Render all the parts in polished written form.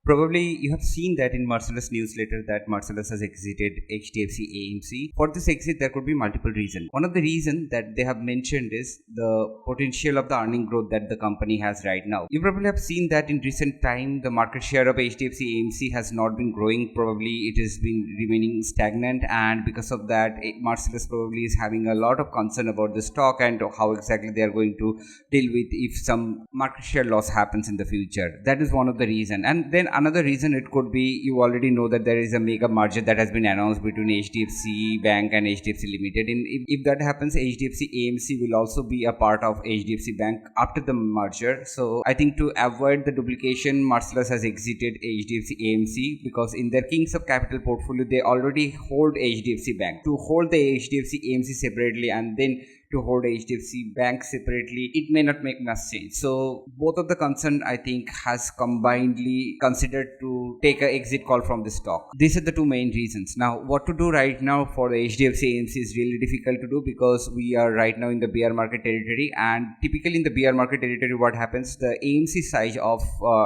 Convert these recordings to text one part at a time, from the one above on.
Probably you have seen that in Merciless newsletter that Merciless has exited HDFC AMC. For this exit, there could be multiple reasons. One of the reasons that they have mentioned is the potential of the earning growth that the company has right now. You probably have seen that in recent time, the market share of HDFC AMC has not been growing. Probably it has been remaining stagnant, and because of that, Merciless probably is having a lot of concern about the stock and how exactly they are going to deal with if some market share loss happens in the future. That is one of the reason. And then another reason it could be, you already know that there is a mega merger that has been announced between HDFC Bank and HDFC Limited. And if that happens, HDFC AMC will also be a part of HDFC Bank after the merger. So I think to avoid the duplication, Merciless has exited HDFC AMC because in their Kings of Capital portfolio, they already hold HDFC Bank. To hold the HDFC AMC separately and then to hold HDFC Bank separately, it may not make much sense. So both of the concern, I think, has combinedly considered to take an exit call from the stock. These are the two main reasons. Now, what to do right now for the HDFC AMC is really difficult to do because we are right now in the bear market territory, and typically in the bear market territory, what happens, the AMC size of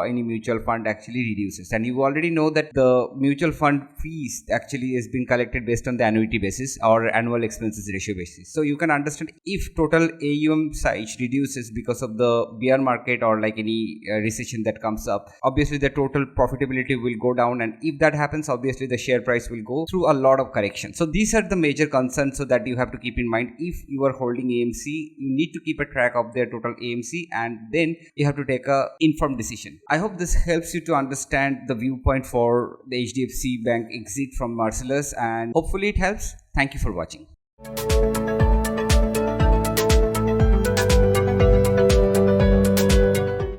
any mutual fund actually reduces. And you already know that the mutual fund fees actually is being collected based on the annuity basis or annual expenses ratio basis. So you can understand if total AUM size reduces because of the bear market or like any recession that comes up, obviously the total profitability will go down, and if that happens, obviously the share price will go through a lot of correction. So these are the major concerns, so that you have to keep in mind. If you are holding AMC, you need to keep a track of their total AMC, and then you have to take a informed decision. I hope this helps you to understand the viewpoint for the HDFC Bank exit from Merciless, and hopefully it helps. Thank you for watching.